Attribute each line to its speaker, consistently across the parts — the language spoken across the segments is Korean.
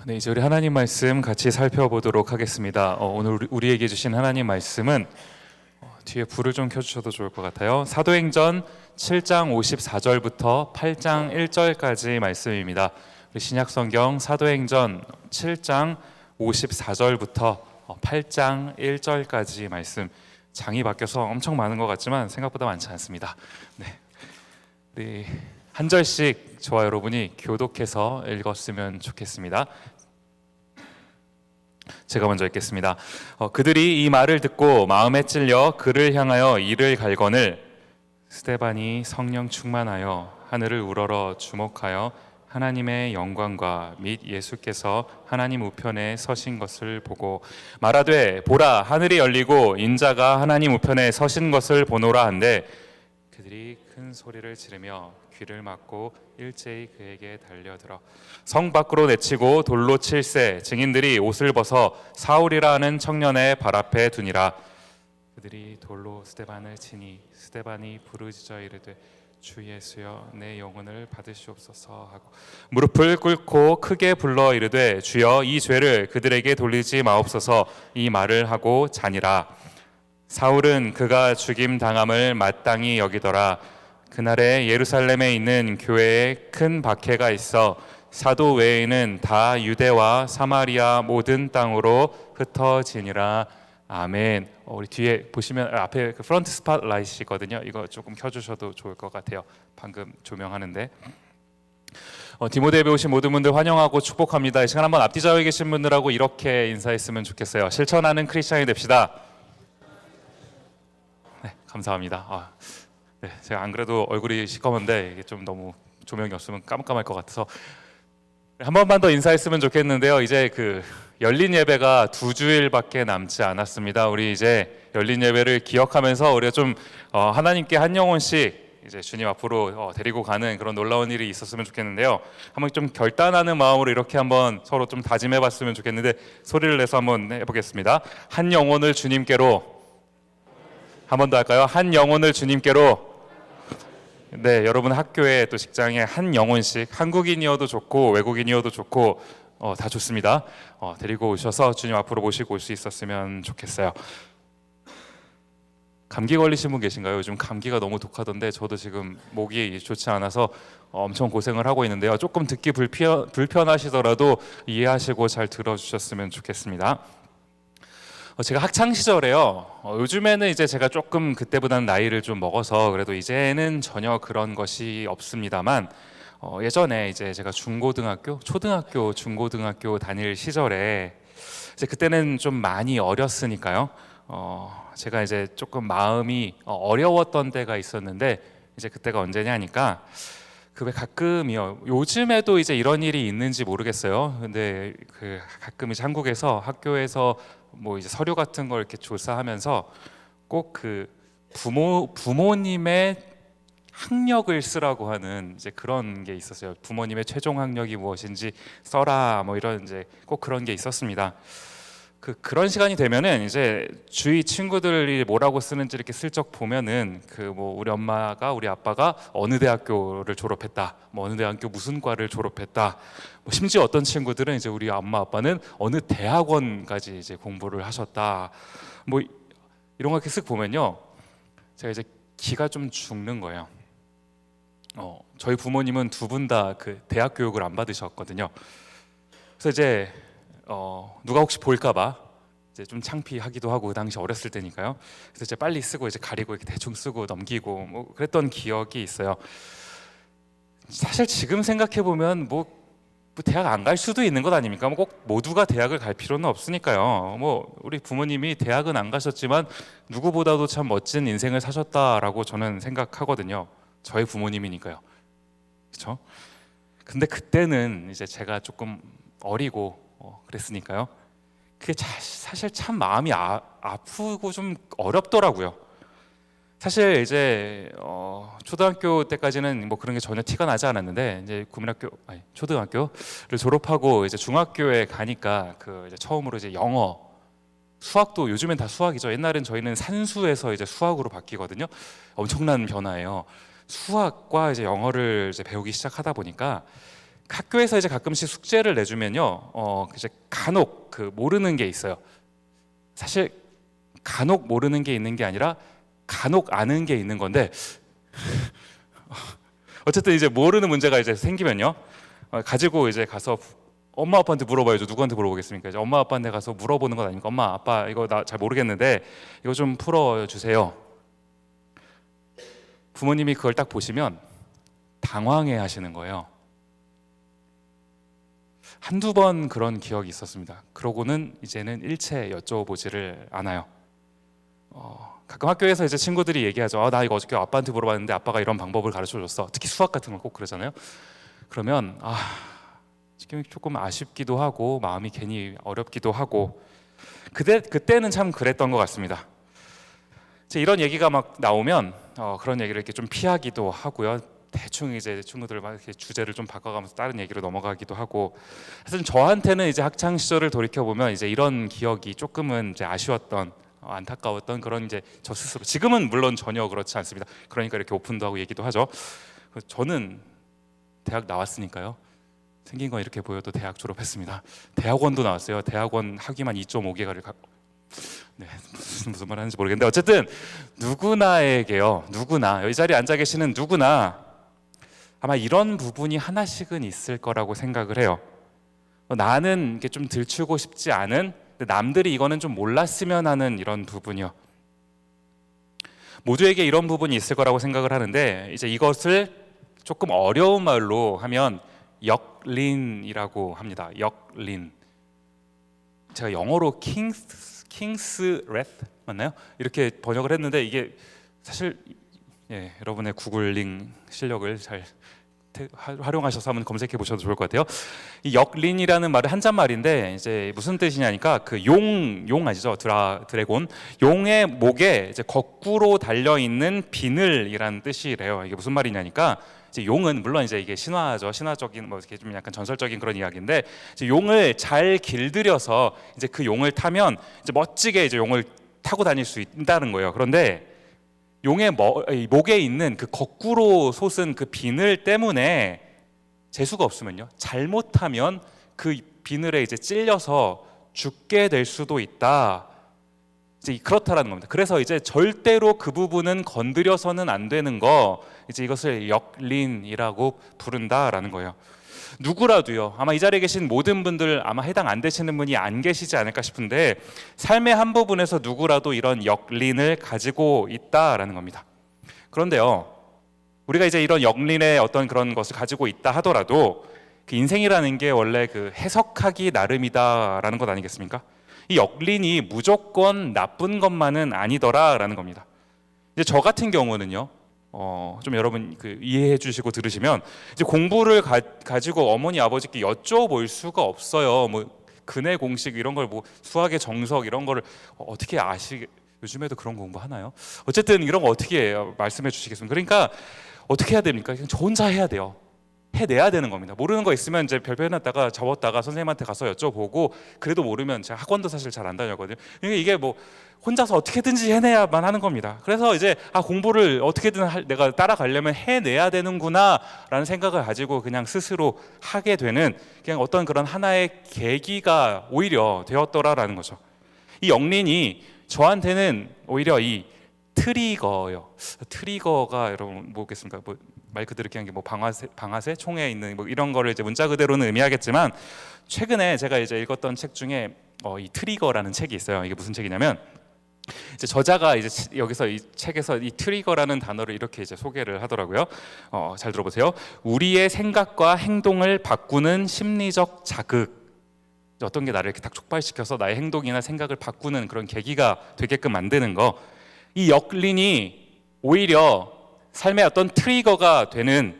Speaker 1: 네, 이제 우리 하나님 말씀 같이 살펴보도록 하겠습니다. 오늘 우리에게 주신 하나님 말씀은 뒤에 불을 좀 켜주셔도 좋을 것 같아요. 사도행전 7장 54절부터 8장 1절까지 말씀입니다. 우리 신약성경 사도행전 7장 54절부터 8장 1절까지 말씀. 장이 바뀌어서 엄청 많은 것 같지만 생각보다 많지 않습니다. 네, 우리 한 절씩 저와 여러분이 교독해서 읽었으면 좋겠습니다. 제가 먼저 읽겠습니다. 그들이 이 말을 듣고 마음에 찔려 그를 향하여 이를 갈거늘 스데반이 성령 충만하여 하늘을 우러러 주목하여 하나님의 영광과 및 예수께서 하나님 우편에 서신 것을 보고 말하되 보라 하늘이 열리고 인자가 하나님 우편에 서신 것을 보노라 한데 그들이 큰 소리를 지르며 귀를 막고 일제히 그에게 달려들어 성 밖으로 내치고 돌로 칠세 증인들이 옷을 벗어 사울이라 하는 청년의 발 앞에 두니라. 그들이 돌로 스데반을 치니 스데반이 부르짖어 이르되 주 예수여 내 영혼을 받으시옵소서 하고 무릎을 꿇고 크게 불러 이르되 주여 이 죄를 그들에게 돌리지 마옵소서 이 말을 하고 자니라. 사울은 그가 죽임 당함을 마땅히 여기더라. 그날에 예루살렘에 있는 교회에 큰 박해가 있어 사도 외에는 다 유대와 사마리아 모든 땅으로 흩어지니라. 아멘. 우리 뒤에 보시면 앞에 그 프런트 스팟라이트이거든요. 이거 조금 켜주셔도 좋을 것 같아요. 방금 조명하는데. 디모데에 오신 모든 분들 환영하고 축복합니다. 이 시간 한번 앞뒤 좌우에 계신 분들하고 이렇게 인사했으면 좋겠어요. 실천하는 크리스찬이 됩시다. 네, 감사합니다. 네, 제가 안 그래도 얼굴이 시커먼데 이게 좀 너무 조명이 없으면 깜깜할 것 같아서 한 번만 더 인사했으면 좋겠는데요. 이제 그 열린 예배가 2주일밖에 남지 않았습니다. 우리 이제 열린 예배를 기억하면서 우리가 좀 하나님께 한 영혼씩 이제 주님 앞으로 데리고 가는 그런 놀라운 일이 있었으면 좋겠는데요. 한번 좀 결단하는 마음으로 이렇게 한번 서로 좀 다짐해봤으면 좋겠는데 소리를 내서 한번 해보겠습니다. 한 영혼을 주님께로. 한 번 더 할까요? 한 영혼을 주님께로. 네, 여러분 학교에 또 직장에 한 영혼씩 한국인이어도 좋고 외국인이어도 좋고 다 좋습니다. 데리고 오셔서 주님 앞으로 모시고 올 수 있었으면 좋겠어요. 감기 걸리신 분 계신가요? 요즘 감기가 너무 독하던데 저도 지금 목이 좋지 않아서 엄청 고생을 하고 있는데요. 조금 듣기 불편하시더라도 이해하시고 잘 들어주셨으면 좋겠습니다. 제가 학창 시절에요. 요즘에는 이제 제가 조금 그때보다는 나이를 좀 먹어서 그래도 이제는 전혀 그런 것이 없습니다만 예전에 이제 제가 중고등학교, 초등학교, 중고등학교 다닐 시절에 이제 그때는 좀 많이 어렸으니까요. 제가 이제 조금 마음이 어려웠던 때가 있었는데 이제 그때가 언제냐 하니까 그 왜 가끔이요. 요즘에도 이제 이런 일이 있는지 모르겠어요. 근데 그 가끔 이제 한국에서 학교에서 뭐 이제 서류 같은 걸 이렇게 조사하면서 꼭 그 부모님의 학력을 쓰라고 하는 이제 그런 게 있었어요. 부모님의 최종 학력이 무엇인지 써라 뭐 이런 이제 꼭 그런 게 있었습니다. 그런 시간이 되면은 이제 주위 친구들이 뭐라고 쓰는지 이렇게 슬쩍 보면은 그 뭐 우리 엄마가 우리 아빠가 어느 대학교를 졸업했다, 뭐 어느 대학교 무슨 과를 졸업했다, 뭐 심지어 어떤 친구들은 이제 우리 엄마 아빠는 어느 대학원까지 이제 공부를 하셨다, 뭐 이런 거 이렇게 쓱 보면요, 제가 이제 기가 좀 죽는 거예요. 저희 부모님은 두 분 다 그 대학 교육을 안 받으셨거든요. 그래서 이제 누가 혹시 볼까봐 이제 좀 창피하기도 하고 그 당시 어렸을 때니까요. 그래서 이제 빨리 쓰고 이제 가리고 이렇게 대충 쓰고 넘기고 뭐 그랬던 기억이 있어요. 사실 지금 생각해 보면 뭐 대학 안 갈 수도 있는 것 아닙니까? 뭐 꼭 모두가 대학을 갈 필요는 없으니까요. 뭐 우리 부모님이 대학은 안 가셨지만 누구보다도 참 멋진 인생을 사셨다라고 저는 생각하거든요. 저희 부모님이니까요. 그렇죠? 근데 그때는 이제 제가 조금 어리고 그랬으니까요. 그게 사실 참 마음이 아프고 좀 어렵더라고요. 사실 이제 초등학교 때까지는 뭐 그런 게 전혀 티가 나지 않았는데 이제 초등학교를 졸업하고 이제 중학교에 가니까 그 이제 처음으로 이제 영어, 수학도 요즘엔 다 수학이죠. 옛날엔 저희는 산수에서 이제 수학으로 바뀌거든요. 엄청난 변화예요. 수학과 이제 영어를 이제 배우기 시작하다 보니까 학교에서 이제 가끔씩 숙제를 내주면요, 이제 간혹 그 모르는 게 있어요. 사실 간혹 모르는 게 있는 게 아니라 간혹 아는 게 있는 건데, 어쨌든 이제 모르는 문제가 이제 생기면요, 가지고 이제 가서 엄마 아빠한테 물어봐야죠. 누구한테 물어보겠습니까? 이제 엄마 아빠한테 가서 물어보는 건 아닙니까? 엄마 아빠 이거 나 잘 모르겠는데 이거 좀 풀어주세요. 부모님이 그걸 딱 보시면 당황해 하시는 거예요. 한두 번 그런 기억이 있었습니다. 그러고는 이제는 일체 여쭤보지를 않아요. 가끔 학교에서 이제 친구들이 얘기하죠. 나 이거 어저께 아빠한테 물어봤는데 아빠가 이런 방법을 가르쳐줬어. 특히 수학 같은 걸 꼭 그러잖아요. 그러면 조금 아쉽기도 하고 마음이 괜히 어렵기도 하고, 그때는 참 그랬던 것 같습니다. 이런 얘기가 막 나오면 그런 얘기를 이렇게 좀 피하기도 하고요. 대충 이제 친구들 막 이렇게 주제를 좀 바꿔가면서 다른 얘기로 넘어가기도 하고. 사실 저한테는 이제 학창 시절을 돌이켜 보면 이제 이런 기억이 조금은 이제 아쉬웠던, 안타까웠던 그런 이제 저 스스로. 지금은 물론 전혀 그렇지 않습니다. 그러니까 이렇게 오픈도 하고 얘기도 하죠. 저는 대학 나왔으니까요. 생긴 건 이렇게 보여도 대학 졸업했습니다. 대학원도 나왔어요. 대학원 학위만 2.5개가를 네, 무슨 말 하는지 모르겠는데, 어쨌든 누구나에게요, 누구나 이 자리에 앉아 계시는 누구나 아마 이런 부분이 하나씩은 있을 거라고 생각을 해요. 나는 이게 좀 들추고 싶지 않은, 남들이 이거는 좀 몰랐으면 하는 이런 부분이요. 모두에게 이런 부분이 있을 거라고 생각을 하는데, 이제 이것을 조금 어려운 말로 하면 역린이라고 합니다. 역린. 제가 영어로 킹스 레스 맞나요? 이렇게 번역을 했는데, 이게 사실 여러분의 구글링 실력을 잘 활용하셔서 한번 검색해 보셔도 좋을 것 같아요. 이 역린이라는 말은 한자말인데 이제 무슨 뜻이냐니까, 그 용 아시죠? 드래곤. 용의 목에 이제 거꾸로 달려 있는 비늘이라는 뜻이래요. 이게 무슨 말이냐니까, 이제 용은 물론 이제 이게 신화죠. 신화적인 이렇게 좀 약간 전설적인 그런 이야기인데, 이제 용을 잘 길들여서 이제 그 용을 타면 이제 멋지게 이제 용을 타고 다닐 수 있다는 거예요. 그런데 용의 목에 있는 그 거꾸로 솟은 그 비늘 때문에 재수가 없으면요, 잘못하면 그 비늘에 이제 찔려서 죽게 될 수도 있다. 이제 그렇다라는 겁니다. 그래서 이제 절대로 그 부분은 건드려서는 안 되는 거, 이제 이것을 역린이라고 부른다라는 거예요. 누구라도요, 아마 이 자리에 계신 모든 분들 아마 해당 안 되시는 분이 안 계시지 않을까 싶은데, 삶의 한 부분에서 누구라도 이런 역린을 가지고 있다라는 겁니다. 그런데요, 우리가 이제 이런 역린의 어떤 그런 것을 가지고 있다 하더라도 그 인생이라는 게 원래 그 해석하기 나름이다라는 것 아니겠습니까? 이 역린이 무조건 나쁜 것만은 아니더라라는 겁니다. 이제 저 같은 경우는요, 좀 여러분 이해해 주시고 들으시면, 이제 공부를 가지고 어머니 아버지께 여쭤볼 수가 없어요. 뭐 근해 공식 이런 걸, 뭐 수학의 정석 이런 거를 어떻게 요즘에도 그런 공부 하나요? 어쨌든 이런 거 어떻게 말씀해 주시겠습니까? 그러니까 어떻게 해야 됩니까? 그냥 저 혼자 해야 돼요. 해내야 되는 겁니다. 모르는 거 있으면 이제 별표 해놨다가 접었다가 선생님한테 가서 여쭤보고, 그래도 모르면 제가 학원도 사실 잘 안 다녔거든요. 이게 뭐 혼자서 어떻게든지 해내야만 하는 겁니다. 그래서 이제 공부를 어떻게든 내가 따라가려면 해내야 되는구나 라는 생각을 가지고 그냥 스스로 하게 되는, 그냥 어떤 그런 하나의 계기가 오히려 되었더라라는 거죠. 이 역린이 저한테는 오히려 이 트리거요. 트리거가 여러분 뭐겠습니까? 말 그대로 얘기한 게 뭐 방아쇠 총에 있는 뭐 이런 거를 이제 문자 그대로는 의미하겠지만, 최근에 제가 이제 읽었던 책 중에 이 트리거라는 책이 있어요. 이게 무슨 책이냐면, 이제 저자가 이제 여기서 이 책에서 이 트리거라는 단어를 이렇게 이제 소개를 하더라고요. 잘 들어보세요. 우리의 생각과 행동을 바꾸는 심리적 자극. 어떤 게 나를 이렇게 딱 촉발시켜서 나의 행동이나 생각을 바꾸는 그런 계기가 되게끔 만드는 거. 이 역린이 오히려 삶의 어떤 트리거가 되는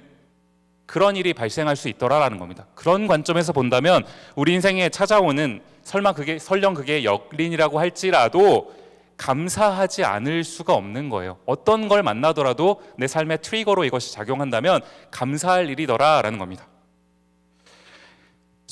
Speaker 1: 그런 일이 발생할 수 있더라라는 겁니다. 그런 관점에서 본다면 우리 인생에 찾아오는, 설령 그게 역린이라고 할지라도 감사하지 않을 수가 없는 거예요. 어떤 걸 만나더라도 내 삶의 트리거로 이것이 작용한다면 감사할 일이더라라는 겁니다.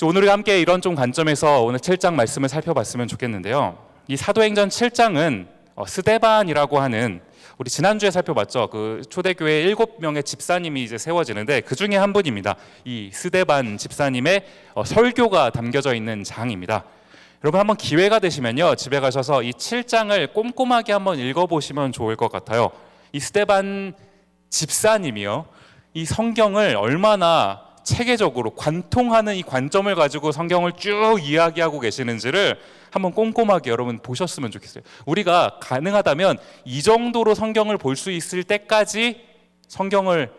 Speaker 1: 오늘 우리가 함께 이런 좀 관점에서 오늘 7장 말씀을 살펴봤으면 좋겠는데요. 이 사도행전 7장은 스데반이라고 하는 우리 지난주에 살펴봤죠. 그 초대교회 7명의 집사님이 이제 세워지는데 그 중에 한 분입니다. 이 스데반 집사님의 설교가 담겨져 있는 장입니다. 여러분 한번 기회가 되시면요, 집에 가셔서 이 7장을 꼼꼼하게 한번 읽어보시면 좋을 것 같아요. 이 스데반 집사님이요, 이 성경을 얼마나 체계적으로 관통하는 이 관점을 가지고 성경을 쭉 이야기하고 계시는지를 한번 꼼꼼하게 여러분 보셨으면 좋겠어요. 우리가 가능하다면 이 정도로 성경을 볼 수 있을 때까지 성경을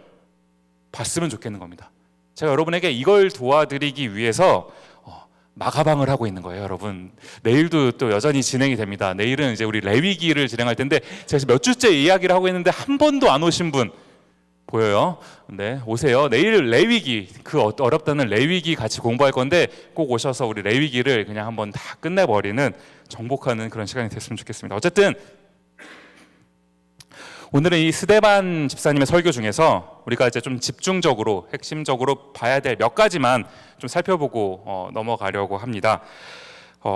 Speaker 1: 봤으면 좋겠는 겁니다. 제가 여러분에게 이걸 도와드리기 위해서 마가방을 하고 있는 거예요, 여러분. 내일도 또 여전히 진행이 됩니다. 내일은 이제 우리 레위기를 진행할 텐데 제가 몇 주째 이야기를 하고 있는데 한 번도 안 오신 분 보여요? 네, 오세요. 내일 레위기, 그 어렵다는 레위기 같이 공부할 건데 꼭 오셔서 우리 레위기를 그냥 한번 다 끝내버리는, 정복하는 그런 시간이 됐으면 좋겠습니다. 어쨌든 오늘은 이 스데반 집사님의 설교 중에서 우리가 이제 좀 집중적으로 핵심적으로 봐야 될 몇 가지만 좀 살펴보고 넘어가려고 합니다.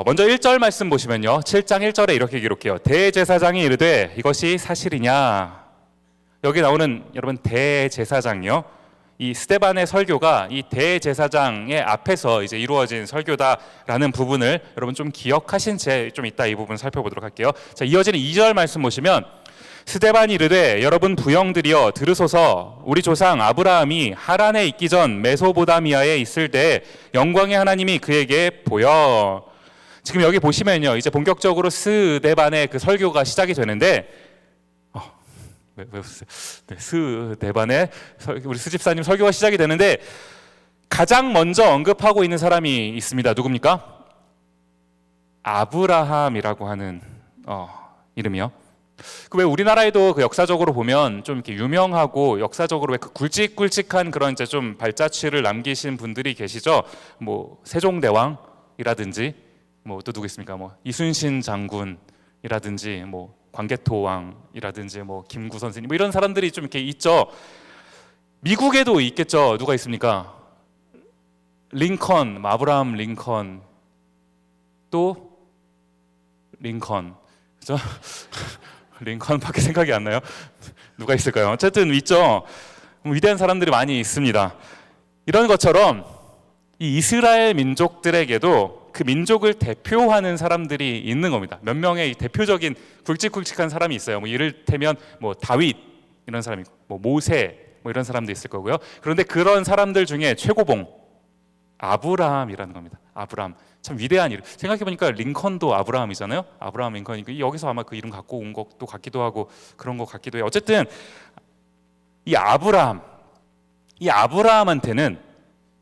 Speaker 1: 먼저 1절 말씀 보시면요, 7장 1절에 이렇게 기록해요. 대제사장이 이르되 이것이 사실이냐. 여기 나오는 여러분 대제사장이요, 이 스데반의 설교가 이 대제사장의 앞에서 이제 이루어진 설교다라는 부분을 여러분 좀 기억하신 채 좀 이따 이 부분 살펴보도록 할게요. 자, 이어지는 2절 말씀 보시면 스데반이 이르되 여러분 부형들이여 들으소서. 우리 조상 아브라함이 하란에 있기 전 메소보다미아에 있을 때 영광의 하나님이 그에게 보여. 지금 여기 보시면요, 이제 본격적으로 스데반의 그 설교가 시작이 되는데 스데반의 우리 스집사님 설교가 시작이 되는데 가장 먼저 언급하고 있는 사람이 있습니다. 누굽니까? 아브라함이라고 하는 이름이요. 그 왜 우리나라에도 그 역사적으로 보면 좀 이렇게 유명하고 역사적으로 왜 그 굵직굵직한 그런 이제 좀 발자취를 남기신 분들이 계시죠. 뭐 세종대왕이라든지 뭐 또 누구 있습니까? 뭐 이순신 장군이라든지 뭐 광개토왕이라든지 뭐 김구 선생님 뭐 이런 사람들이 좀 이렇게 있죠. 미국에도 있겠죠. 누가 있습니까? 링컨, 아브라함 링컨, 또 링컨, 그죠? 링컨밖에 생각이 안 나요. 누가 있을까요? 어쨌든 있죠. 위대한 사람들이 많이 있습니다. 이런 것처럼 이 이스라엘 민족들에게도 그 민족을 대표하는 사람들이 있는 겁니다. 몇 명의 대표적인 굵직굵직한 사람이 있어요. 뭐 이를테면 뭐 다윗 이런 사람이 있고, 뭐 모세 뭐 이런 사람도 있을 거고요. 그런데 그런 사람들 중에 최고봉 아브라함이라는 겁니다. 아브라함, 참 위대한 이름. 생각해보니까 링컨도 아브라함이잖아요. 아브라함 링컨이 여기서 아마 그 이름 갖고 온 것도 같기도 하고 그런 것 같기도 해요. 어쨌든 이 아브라함한테는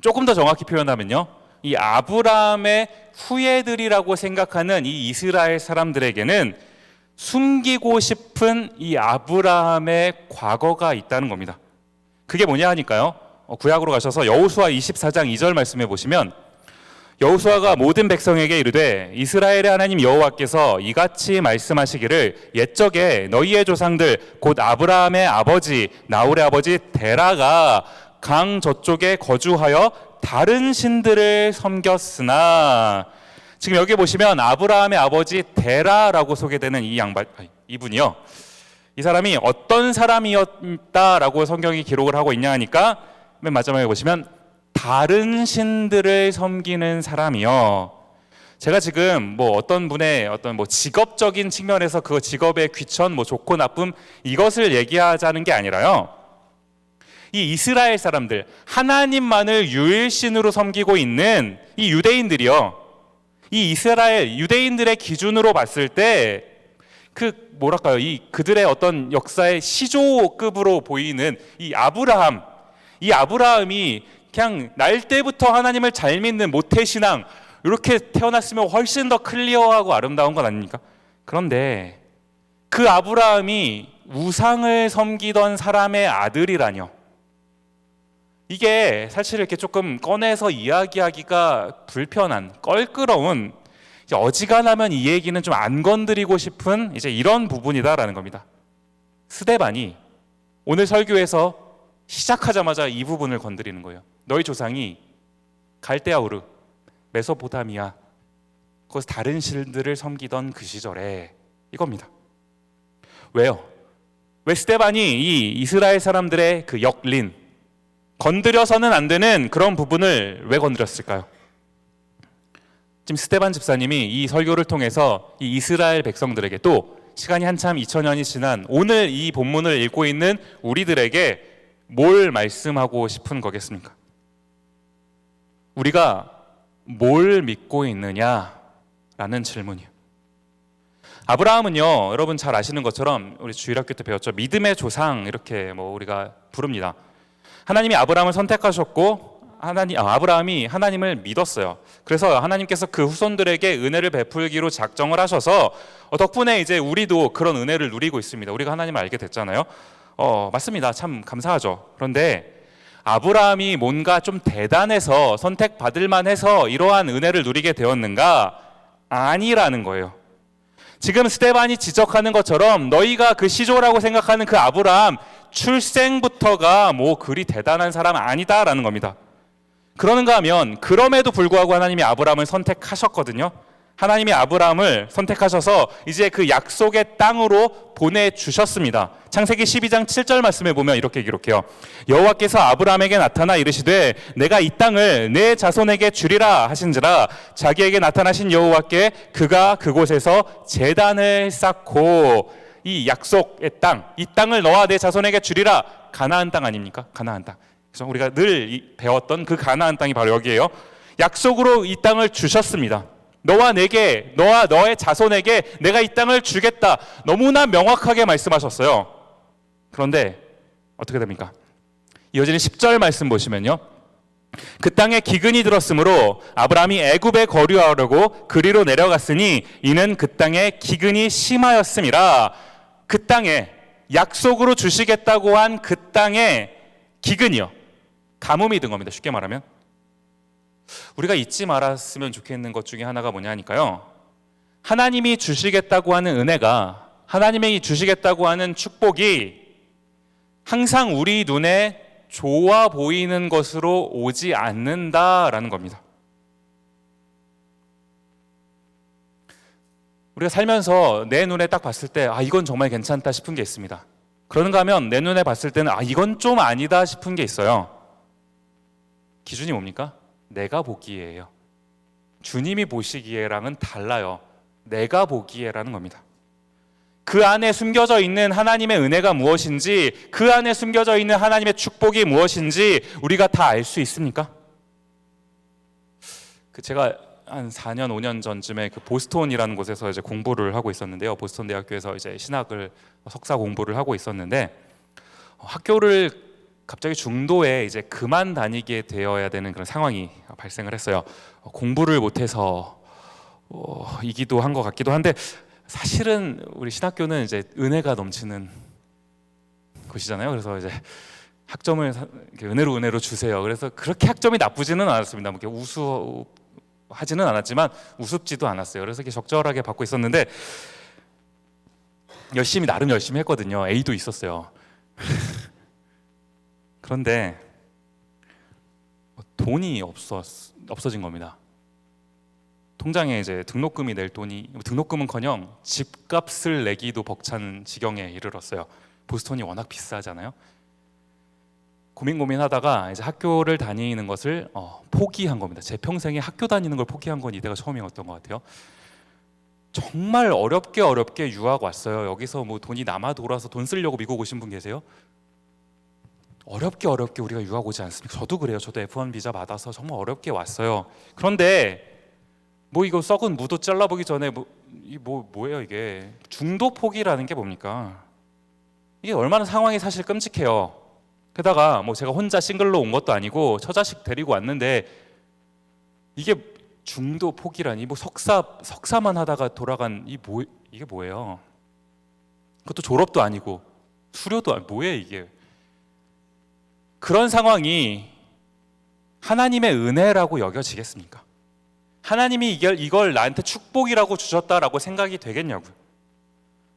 Speaker 1: 조금 더 정확히 표현하면요, 이 아브라함의 후예들이라고 생각하는 이 이스라엘 사람들에게는 숨기고 싶은 이 아브라함의 과거가 있다는 겁니다. 그게 뭐냐 하니까요, 구약으로 가셔서 여호수아 24장 2절 말씀해 보시면 여호수아가 모든 백성에게 이르되 이스라엘의 하나님 여호와께서 이같이 말씀하시기를 옛적에 너희의 조상들 곧 아브라함의 아버지 나홀의 아버지 데라가 강 저쪽에 거주하여 다른 신들을 섬겼으나. 지금 여기 보시면 아브라함의 아버지 데라라고 소개되는 이분이요, 이 사람이 어떤 사람이었다라고 성경이 기록을 하고 있냐 하니까 맨 마지막에 보시면 다른 신들을 섬기는 사람이요. 제가 지금 뭐 어떤 분의 어떤 뭐 직업적인 측면에서 그 직업의 귀천, 뭐 좋고 나쁨 이것을 얘기하자는 게 아니라요, 이 이스라엘 사람들, 하나님만을 유일신으로 섬기고 있는 이 유대인들이요, 이 이스라엘 유대인들의 기준으로 봤을 때 그 뭐랄까요, 이 그들의 어떤 역사의 시조급으로 보이는 이 아브라함이 그냥 날 때부터 하나님을 잘 믿는 모태신앙 이렇게 태어났으면 훨씬 더 클리어하고 아름다운 건 아닙니까? 그런데 그 아브라함이 우상을 섬기던 사람의 아들이라뇨. 이게 사실 이렇게 조금 꺼내서 이야기하기가 불편한, 껄끄러운, 어지간하면 이 얘기는 좀 안 건드리고 싶은 이제 이런 부분이다라는 겁니다. 스데반이 오늘 설교에서 시작하자마자 이 부분을 건드리는 거예요. 너희 조상이 갈대아 우르, 메소포타미아, 거기서 다른 신들을 섬기던 그 시절에, 이겁니다. 왜요? 왜 스데반이 이 이스라엘 사람들의 그 역린, 건드려서는 안 되는 그런 부분을 왜 건드렸을까요? 지금 스데반 집사님이 이 설교를 통해서 이 이스라엘 백성들에게, 또 시간이 한참 2000년이 지난 오늘 이 본문을 읽고 있는 우리들에게 뭘 말씀하고 싶은 거겠습니까? 우리가 뭘 믿고 있느냐라는 질문이요. 아브라함은요, 여러분 잘 아시는 것처럼 우리 주일학교 때 배웠죠. 믿음의 조상, 이렇게 우리가 부릅니다. 하나님이 아브라함을 선택하셨고 아브라함이 하나님을 믿었어요. 그래서 하나님께서 그 후손들에게 은혜를 베풀기로 작정을 하셔서 덕분에 이제 우리도 그런 은혜를 누리고 있습니다. 우리가 하나님을 알게 됐잖아요. 맞습니다. 참 감사하죠. 그런데 아브라함이 뭔가 좀 대단해서 선택받을 만해서 이러한 은혜를 누리게 되었는가? 아니라는 거예요. 지금 스데반이 지적하는 것처럼 너희가 그 시조라고 생각하는 그 아브라함 출생부터가 그리 대단한 사람 아니다라는 겁니다. 그러는가 하면 그럼에도 불구하고 하나님이 아브라함을 선택하셨거든요. 하나님이 아브라함을 선택하셔서 이제 그 약속의 땅으로 보내주셨습니다. 창세기 12장 7절 말씀에 보면 이렇게 기록해요. 여호와께서 아브라함에게 나타나 이르시되 내가 이 땅을 내 자손에게 주리라 하신지라 자기에게 나타나신 여호와께 그가 그곳에서 제단을 쌓고, 이 약속의 땅, 이 땅을 너와 내 자손에게 주리라, 가나안 땅 아닙니까? 가나안 땅. 그래서 우리가 늘 배웠던 그 가나안 땅이 바로 여기예요. 약속으로 이 땅을 주셨습니다. 너와 내게, 너와 너의 자손에게 내가 이 땅을 주겠다, 너무나 명확하게 말씀하셨어요. 그런데 어떻게 됩니까? 이어지는 10절 말씀 보시면요, 그 땅에 기근이 들었으므로 아브라함이 애굽에 거류하려고 그리로 내려갔으니 이는 그 땅에 기근이 심하였음이라. 그 땅에, 약속으로 주시겠다고 한 그 땅에 기근이요, 가뭄이 든 겁니다. 쉽게 말하면 우리가 잊지 말았으면 좋겠는 것 중에 하나가 뭐냐 하니까요, 하나님이 주시겠다고 하는 은혜가, 하나님이 주시겠다고 하는 축복이 항상 우리 눈에 좋아 보이는 것으로 오지 않는다라는 겁니다. 우리가 살면서 내 눈에 딱 봤을 때 이건 정말 괜찮다 싶은 게 있습니다. 그런가 하면 내 눈에 봤을 때는 이건 좀 아니다 싶은 게 있어요. 기준이 뭡니까? 내가 보기에예요. 주님이 보시기에랑은 달라요. 내가 보기에라는 겁니다. 그 안에 숨겨져 있는 하나님의 은혜가 무엇인지, 그 안에 숨겨져 있는 하나님의 축복이 무엇인지 우리가 다 알 수 있습니까? 제가 한 4년, 5년 전쯤에 그 보스턴이라는 곳에서 이제 공부를 하고 있었는데요. 보스턴 대학교에서 이제 신학을 석사 공부를 하고 있었는데, 학교를 갑자기 중도에 이제 그만 다니게 되어야 되는 그런 상황이 발생을 했어요. 공부를 못해서 이기도 한 것 같기도 한데, 사실은 우리 신학교는 이제 은혜가 넘치는 곳이잖아요. 그래서 이제 학점을 은혜로 주세요. 그래서 그렇게 학점이 나쁘지는 않았습니다. 이렇게 우수하지는 않았지만 우습지도 않았어요. 그래서 이렇게 적절하게 받고 있었는데, 나름 열심히 했거든요. A도 있었어요. 그런데 돈이 없어진 겁니다. 통장에 이제 등록금이 낼 돈이, 등록금은커녕 집값을 내기도 벅찬 지경에 이르렀어요. 보스턴이 워낙 비싸잖아요. 고민하다가 이제 학교를 다니는 것을 포기한 겁니다. 제 평생에 학교 다니는 걸 포기한 건 이때가 처음이었던 것 같아요. 정말 어렵게 유학 왔어요. 여기서 돈이 남아 돌아서 돈 쓰려고 미국 오신 분 계세요? 어렵게 우리가 유학 오지 않습니까? 저도 그래요. 저도 F1 비자 받아서 정말 어렵게 왔어요. 그런데 이거 썩은 무도 잘라보기 전에 뭐예요 이게? 중도 포기라는 게 뭡니까? 이게 얼마나 상황이 사실 끔찍해요. 게다가 제가 혼자 싱글로 온 것도 아니고 처자식 데리고 왔는데, 이게 중도 포기라니, 석사만 하다가 돌아간 이게 뭐예요? 그것도 졸업도 아니고 수료도 아니고 뭐예요 이게? 그런 상황이 하나님의 은혜라고 여겨지겠습니까? 하나님이 이걸 나한테 축복이라고 주셨다라고 생각이 되겠냐고요.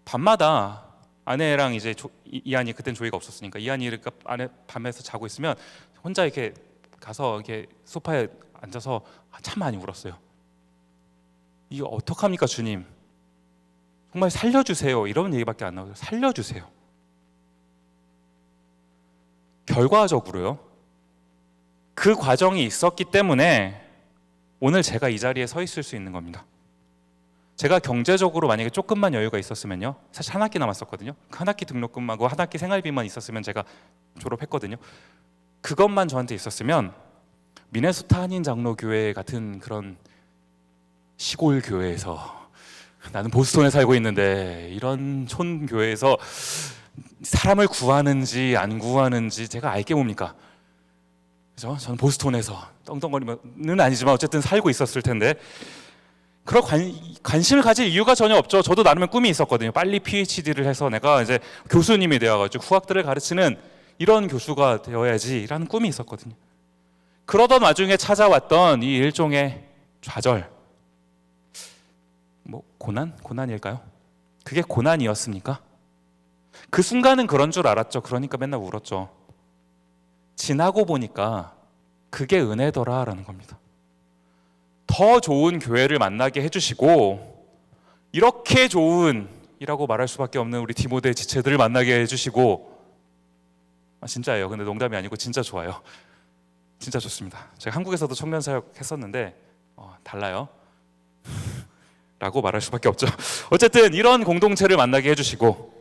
Speaker 1: 밤마다 아내랑 이제 이한이, 그땐 조이가 없었으니까 이한이가 안에 밤에서 자고 있으면 혼자 이렇게 가서 이렇게 소파에 앉아서 참 많이 울었어요. 이거 어떡합니까 주님? 정말 살려주세요. 이런 얘기밖에 안 나와요. 살려주세요. 결과적으로요. 그 과정이 있었기 때문에 오늘 제가 이 자리에 서 있을 수 있는 겁니다. 제가 경제적으로 만약에 조금만 여유가 있었으면요, 사실 한 학기 남았었거든요. 한 학기 등록금하고 한 학기 생활비만 있었으면 제가 졸업했거든요. 그것만 저한테 있었으면 미네소타 한인장로교회 같은 그런 시골 교회에서, 나는 보스턴에 살고 있는데 이런 촌교회에서 사람을 구하는지 안 구하는지 제가 알게 뭡니까? 그죠? 저는 보스턴에서 떵떵거리면은 아니지만 어쨌든 살고 있었을 텐데 그런 관심을 가질 이유가 전혀 없죠. 저도 나름의 꿈이 있었거든요. 빨리 PhD를 해서 내가 이제 교수님이 되어가지고 후학들을 가르치는 이런 교수가 되어야지라는 꿈이 있었거든요. 그러던 와중에 찾아왔던 이 일종의 좌절, 고난일까요? 그게 고난이었습니까? 그 순간은 그런 줄 알았죠. 그러니까 맨날 울었죠. 지나고 보니까 그게 은혜더라라는 겁니다. 더 좋은 교회를 만나게 해주시고, 이렇게 좋은 이라고 말할 수밖에 없는 우리 디모데 지체들을 만나게 해주시고, 진짜예요. 근데 농담이 아니고 진짜 좋아요. 진짜 좋습니다. 제가 한국에서도 청년 사역 했었는데 달라요 라고 말할 수밖에 없죠. 어쨌든 이런 공동체를 만나게 해주시고,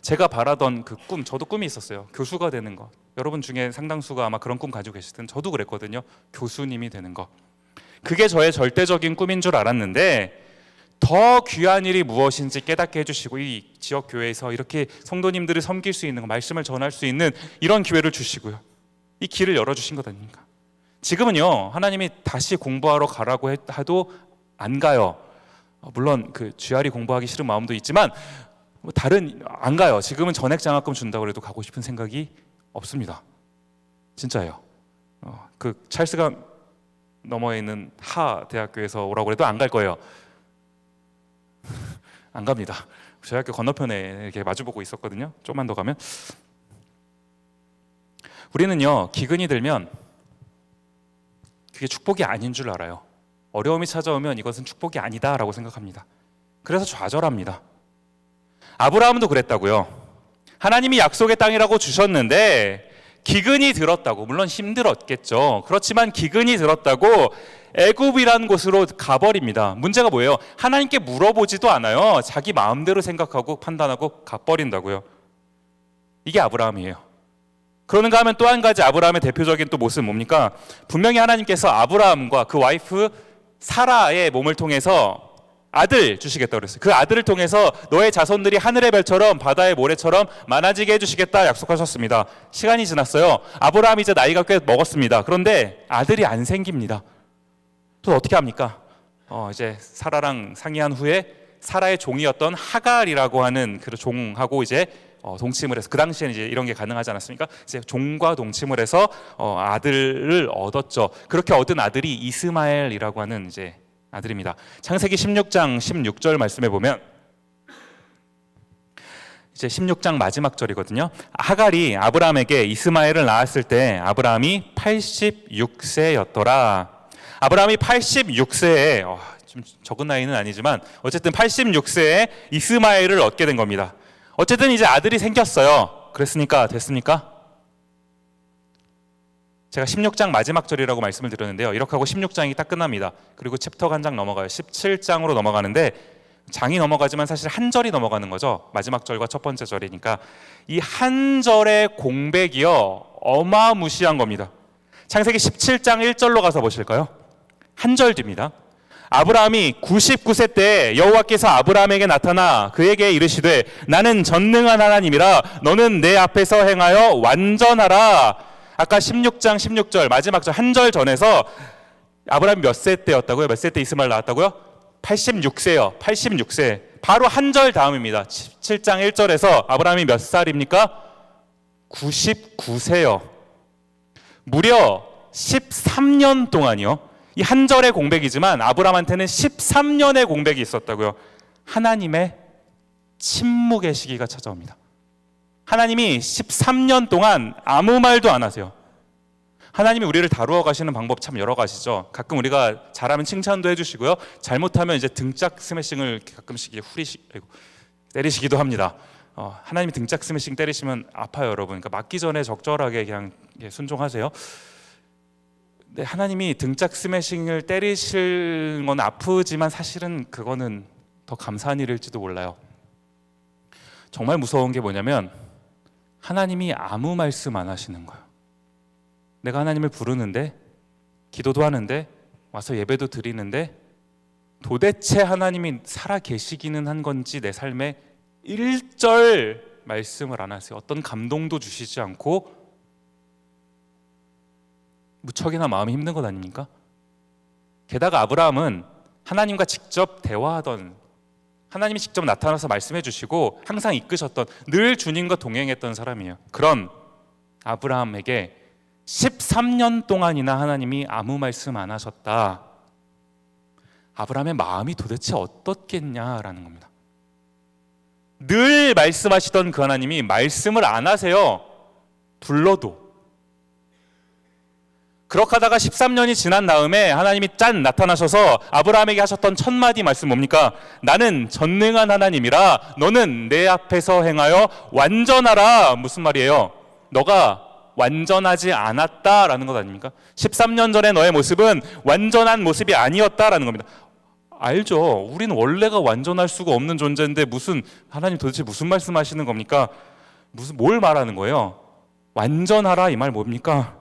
Speaker 1: 제가 바라던 그 꿈, 저도 꿈이 있었어요. 교수가 되는 거. 여러분 중에 상당수가 아마 그런 꿈 가지고 계실 텐데 저도 그랬거든요. 교수님이 되는 거. 그게 저의 절대적인 꿈인 줄 알았는데 더 귀한 일이 무엇인지 깨닫게 해주시고, 이 지역 교회에서 이렇게 성도님들을 섬길 수 있는 거, 말씀을 전할 수 있는 이런 기회를 주시고요, 이 길을 열어주신 것 아닙니까? 지금은요, 하나님이 다시 공부하러 가라고 해도 안 가요. 물론 그 GRE 공부하기 싫은 마음도 있지만 안 가요. 지금은 전액 장학금 준다고 해도 가고 싶은 생각이 없습니다. 진짜예요. 그 찰스강 너머에 있는 하 대학교에서 오라고 해도 안 갈 거예요. 안 갑니다. 저희 학교 건너편에 이렇게 마주보고 있었거든요. 조금만 더 가면. 우리는요, 기근이 들면 그게 축복이 아닌 줄 알아요. 어려움이 찾아오면 이것은 축복이 아니다라고 생각합니다. 그래서 좌절합니다. 아브라함도 그랬다고요. 하나님이 약속의 땅이라고 주셨는데 기근이 들었다고, 물론 힘들었겠죠. 그렇지만 기근이 들었다고 애굽이라는 곳으로 가버립니다. 문제가 뭐예요? 하나님께 물어보지도 않아요. 자기 마음대로 생각하고 판단하고 가버린다고요. 이게 아브라함이에요. 그러는가 하면 또 한 가지 아브라함의 대표적인 또 모습은 뭡니까? 분명히 하나님께서 아브라함과 그 와이프 사라의 몸을 통해서 아들 주시겠다고 그랬어요. 그 아들을 통해서 너의 자손들이 하늘의 별처럼 바다의 모래처럼 많아지게 해주시겠다 약속하셨습니다. 시간이 지났어요. 아브라함이 이제 나이가 꽤 먹었습니다. 그런데 아들이 안 생깁니다. 또 어떻게 합니까? 이제 사라랑 상의한 후에 사라의 종이었던 하갈이라고 하는 그 종하고 이제 동침을 해서, 그 당시에는 이제 이런 게 가능하지 않았습니까? 이제 종과 동침을 해서 아들을 얻었죠. 그렇게 얻은 아들이 이스마엘이라고 하는 이제 아들입니다. 창세기 16장 16절 말씀해 보면, 이제 16장 마지막 절이거든요. 하갈이 아브라함에게 이스마엘을 낳았을 때 아브라함이 86세였더라. 아브라함이 86세에 좀 적은 나이는 아니지만 어쨌든 86세에 이스마엘을 얻게 된 겁니다. 어쨌든 이제 아들이 생겼어요. 그랬으니까 됐습니까? 제가 16장 마지막 절이라고 말씀을 드렸는데요, 이렇게 하고 16장이 딱 끝납니다. 그리고 챕터가 한 장 넘어가요. 17장으로 넘어가는데 장이 넘어가지만 사실 한 절이 넘어가는 거죠. 마지막 절과 첫 번째 절이니까. 이 한 절의 공백이요, 어마무시한 겁니다. 창세기 17장 1절로 가서 보실까요? 한 절 뒤입니다. 아브라함이 99세 때 여호와께서 아브라함에게 나타나 그에게 이르시되 나는 전능한 하나님이라 너는 내 앞에서 행하여 완전하라. 아까 16장 16절 마지막 절 한 절 전에서 아브라함이 몇 세 때였다고요? 몇 세 때 이스마엘 낳았다고요? 86세요. 86세. 바로 한 절 다음입니다. 17장 1절에서 아브라함이 몇 살입니까? 99세요. 무려 13년 동안이요. 이 한 절의 공백이지만 아브라함한테는 13년의 공백이 있었다고요. 하나님의 침묵의 시기가 찾아옵니다. 하나님이 13년 동안 아무 말도 안 하세요. 하나님이 우리를 다루어 가시는 방법 참 여러 가지죠. 가끔 우리가 잘하면 칭찬도 해주시고요, 잘못하면 이제 등짝 스매싱을 가끔씩 때리시기도 합니다. 하나님이 등짝 스매싱 때리시면 아파요, 여러분. 그러니까 맞기 전에 적절하게 그냥 순종하세요. 네, 하나님이 등짝 스매싱을 때리실 건 아프지만 사실은 그거는 더 감사한 일일지도 몰라요. 정말 무서운 게 뭐냐면 하나님이 아무 말씀 안 하시는 거예요. 내가 하나님을 부르는데, 기도도 하는데, 와서 예배도 드리는데 도대체 하나님이 살아 계시기는 한 건지 내 삶에 1절 말씀을 안 하세요. 어떤 감동도 주시지 않고 무척이나 마음이 힘든 것 아닙니까? 게다가 아브라함은 하나님과 직접 대화하던, 하나님이 직접 나타나서 말씀해 주시고 항상 이끄셨던, 늘 주님과 동행했던 사람이에요. 그런 아브라함에게 13년 동안이나 하나님이 아무 말씀 안 하셨다. 아브라함의 마음이 도대체 어떻겠냐라는 겁니다. 늘 말씀하시던 그 하나님이 말씀을 안 하세요. 불러도. 그렇게 하다가 13년이 지난 다음에 하나님이 짠 나타나셔서 아브라함에게 하셨던 첫 마디 말씀 뭡니까? 나는 전능한 하나님이라 너는 내 앞에서 행하여 완전하라. 무슨 말이에요? 너가 완전하지 않았다라는 것 아닙니까? 13년 전에 너의 모습은 완전한 모습이 아니었다라는 겁니다. 알죠? 우리는 원래가 완전할 수가 없는 존재인데 무슨 하나님 도대체 무슨 말씀하시는 겁니까? 뭘 말하는 거예요? 완전하라 이 말 뭡니까?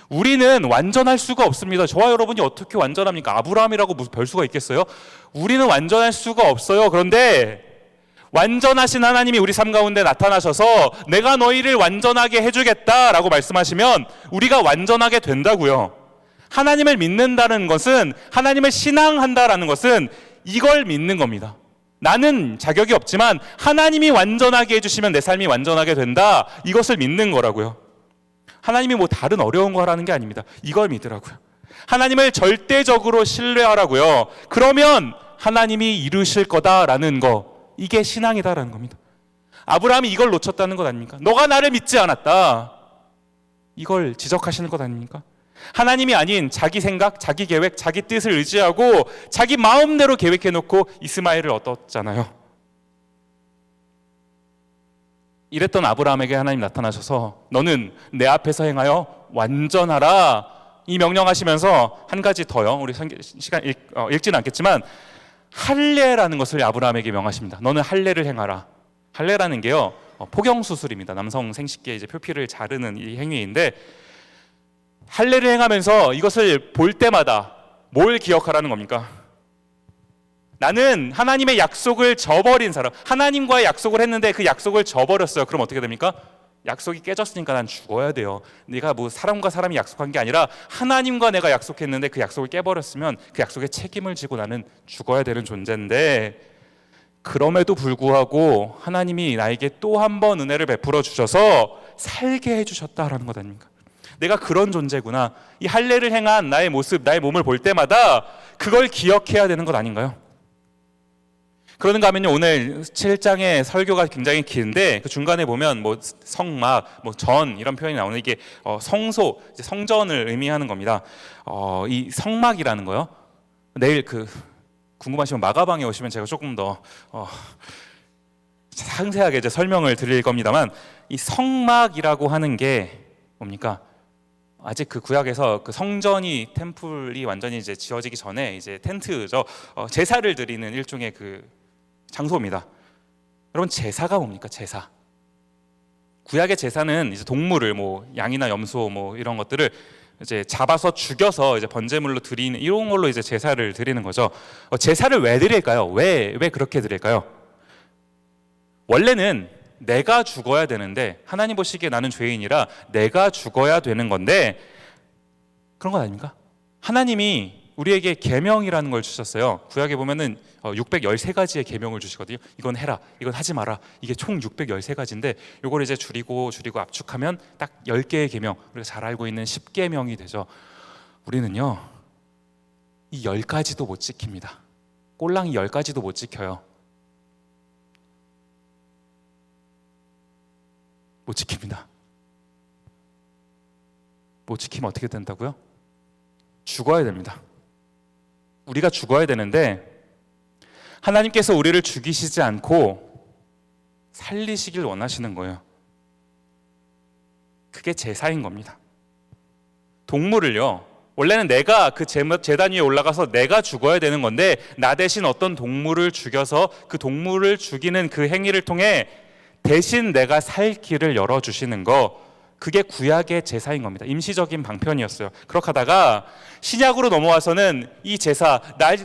Speaker 1: 우리는 완전할 수가 없습니다. 저와 여러분이 어떻게 완전합니까? 아브라함이라고 무슨 별 수가 있겠어요? 우리는 완전할 수가 없어요. 그런데 완전하신 하나님이 우리 삶 가운데 나타나셔서 내가 너희를 완전하게 해주겠다라고 말씀하시면 우리가 완전하게 된다고요. 하나님을 믿는다는 것은, 하나님을 신앙한다라는 것은 이걸 믿는 겁니다. 나는 자격이 없지만 하나님이 완전하게 해주시면 내 삶이 완전하게 된다. 이것을 믿는 거라고요. 하나님이 뭐 다른 어려운 거 하라는 게 아닙니다. 이걸 믿으라고요. 하나님을 절대적으로 신뢰하라고요. 그러면 하나님이 이루실 거다라는 거, 이게 신앙이다라는 겁니다. 아브라함이 이걸 놓쳤다는 것 아닙니까? 너가 나를 믿지 않았다. 이걸 지적하시는 것 아닙니까? 하나님이 아닌 자기 생각, 자기 계획, 자기 뜻을 의지하고 자기 마음대로 계획해놓고 이스마엘을 얻었잖아요. 이랬던 아브라함에게 하나님 나타나셔서 너는 내 앞에서 행하여 완전하라 이 명령하시면서 한 가지 더요. 우리 시간 읽지는 않겠지만 할례라는 것을 아브라함에게 명하십니다. 너는 할례를 행하라. 할례라는 게요, 포경수술입니다. 남성 생식기의 이제 표피를 자르는 이 행위인데, 할례를 행하면서 이것을 볼 때마다 뭘 기억하라는 겁니까? 나는 하나님의 약속을 저버린 사람, 하나님과의 약속을 했는데 그 약속을 저버렸어요. 그럼 어떻게 됩니까? 약속이 깨졌으니까 난 죽어야 돼요. 네가 뭐 사람과 사람이 약속한 게 아니라 하나님과 내가 약속했는데 그 약속을 깨버렸으면 그 약속에 책임을 지고 나는 죽어야 되는 존재인데, 그럼에도 불구하고 하나님이 나에게 또 한 번 은혜를 베풀어 주셔서 살게 해주셨다라는 것 아닙니까? 내가 그런 존재구나. 이 할례를 행한 나의 모습, 나의 몸을 볼 때마다 그걸 기억해야 되는 것 아닌가요? 그러는가 하면요, 오늘 7장의 설교가 굉장히 긴데 그 중간에 보면 뭐 성막, 뭐 전 이런 표현이 나오는, 이게 성소, 이제 성전을 의미하는 겁니다. 이 성막이라는 거요. 내일 궁금하시면 마가방에 오시면 제가 조금 더 상세하게 이제 설명을 드릴 겁니다만, 이 성막이라고 하는 게 뭡니까? 아직 그 구약에서 그 성전이, 템플이 완전히 이제 지어지기 전에 이제 텐트죠. 제사를 드리는 일종의 그 장소입니다. 여러분, 제사가 뭡니까? 제사. 구약의 제사는 이제 동물을, 뭐 양이나 염소 뭐 이런 것들을 이제 잡아서 죽여서 이제 번제물로 드리는, 이런 걸로 이제 제사를 드리는 거죠. 제사를 왜 드릴까요? 왜 그렇게 드릴까요? 원래는 내가 죽어야 되는데, 하나님 보시기에 나는 죄인이라 내가 죽어야 되는 건데, 그런 건 아닙니까? 하나님이 우리에게 계명이라는 걸 주셨어요. 구약에 보면은 613가지의 계명을 주시거든요. 이건 해라, 이건 하지 마라. 이게 총 613가지인데 이걸 이제 줄이고 압축하면 딱 10개의 계명, 우리가 잘 알고 있는 10계명이 되죠. 우리는요, 이 10가지도 못 지킵니다. 꼴랑이 10가지도 못 지켜요. 못 지킵니다. 못 지키면 어떻게 된다고요? 죽어야 됩니다. 우리가 죽어야 되는데 하나님께서 우리를 죽이시지 않고 살리시길 원하시는 거예요. 그게 제사인 겁니다. 동물을요, 원래는 내가 그 제단 위에 올라가서 내가 죽어야 되는 건데 나 대신 어떤 동물을 죽여서 그 동물을 죽이는 그 행위를 통해 대신 내가 살 길을 열어주시는 거, 그게 구약의 제사인 겁니다. 임시적인 방편이었어요. 그렇게 하다가 신약으로 넘어와서는 이 제사,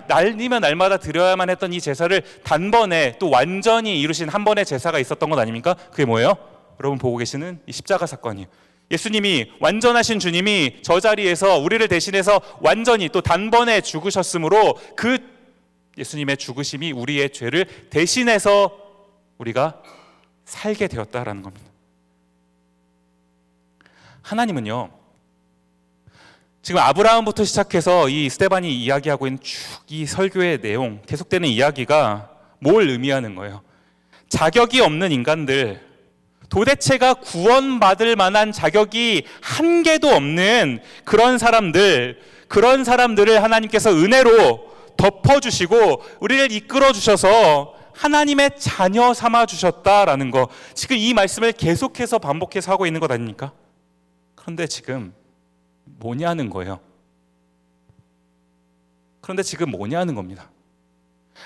Speaker 1: 날이면 날마다 드려야만 했던 이 제사를 단번에 또 완전히 이루신 한 번의 제사가 있었던 것 아닙니까? 그게 뭐예요? 여러분 보고 계시는 이 십자가 사건이에요. 예수님이, 완전하신 주님이 저 자리에서 우리를 대신해서 완전히 또 단번에 죽으셨으므로 그 예수님의 죽으심이 우리의 죄를 대신해서 우리가 살게 되었다라는 겁니다. 하나님은요, 지금 아브라함부터 시작해서 이 스데반이 이야기하고 있는 쭉 이 설교의 내용, 계속되는 이야기가 뭘 의미하는 거예요? 자격이 없는 인간들, 도대체가 구원받을 만한 자격이 한 개도 없는 그런 사람들을 하나님께서 은혜로 덮어주시고 우리를 이끌어 주셔서 하나님의 자녀 삼아 주셨다라는 거, 지금 이 말씀을 계속해서 반복해서 하고 있는 것 아닙니까? 그런데 지금 뭐냐는 거예요. 그런데 지금 뭐냐는 겁니다.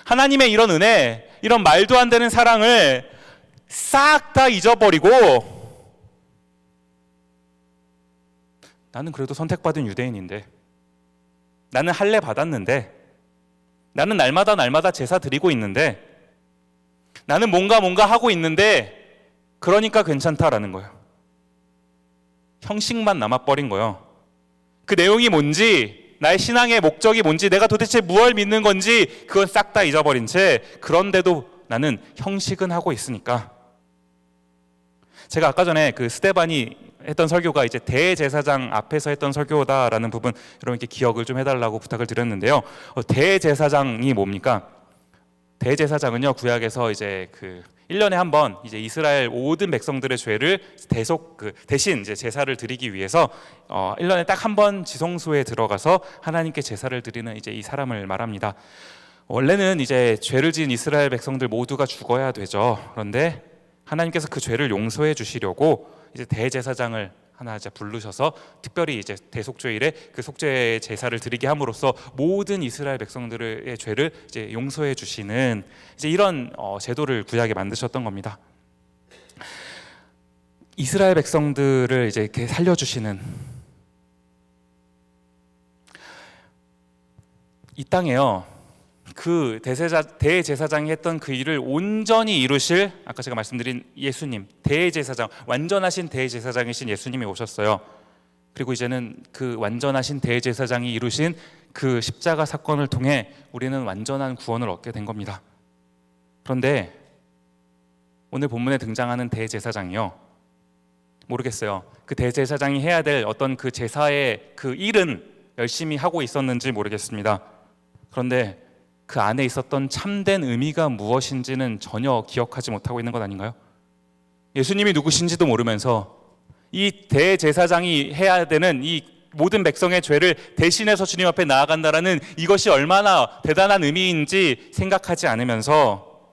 Speaker 1: 하나님의 이런 은혜, 이런 말도 안 되는 사랑을 싹 다 잊어버리고 나는 그래도 선택받은 유대인인데, 나는 할례 받았는데, 나는 날마다 제사 드리고 있는데, 나는 뭔가 하고 있는데 그러니까 괜찮다라는 거예요. 형식만 남아버린 거예요. 그 내용이 뭔지, 나의 신앙의 목적이 뭔지, 내가 도대체 무엇을 믿는 건지 그건 싹 다 잊어버린 채, 그런데도 나는 형식은 하고 있으니까. 제가 아까 전에 그 스데반이 했던 설교가 이제 대제사장 앞에서 했던 설교다라는 부분 여러분께 기억을 좀 해달라고 부탁을 드렸는데요. 대제사장이 뭡니까? 대제사장은요, 구약에서 이제 그 1년에 한 번 이제 이스라엘 모든 백성들의 죄를 대신 이제 제사를 드리기 위해서 1년에 딱 한 번 지성소에 들어가서 하나님께 제사를 드리는 이제 이 사람을 말합니다. 원래는 이제 죄를 지은 이스라엘 백성들 모두가 죽어야 되죠. 그런데 하나님께서 그 죄를 용서해 주시려고 이제 대제사장을 하나 이제 부르셔서 특별히 이제 대속죄일에 그 속죄 제사를 드리게 함으로써 모든 이스라엘 백성들의 죄를 이제 용서해 주시는 이제 이런 제도를 구약에 만드셨던 겁니다. 이스라엘 백성들을 이제 이렇게 살려주시는, 이 땅에요, 그 대제사장이 했던 그 일을 온전히 이루실, 아까 제가 말씀드린 예수님, 대제사장, 완전하신 대제사장이신 예수님이 오셨어요. 그리고 이제는 그 완전하신 대제사장이 이루신 그 십자가 사건을 통해 우리는 완전한 구원을 얻게 된 겁니다. 그런데 오늘 본문에 등장하는 대제사장이요, 모르겠어요. 그 대제사장이 해야 될 어떤 그 제사의 그 일은 열심히 하고 있었는지 모르겠습니다. 그런데 그 안에 있었던 참된 의미가 무엇인지는 전혀 기억하지 못하고 있는 것 아닌가요? 예수님이 누구신지도 모르면서 이 대제사장이 해야 되는 이 모든 백성의 죄를 대신해서 주님 앞에 나아간다라는 이것이 얼마나 대단한 의미인지 생각하지 않으면서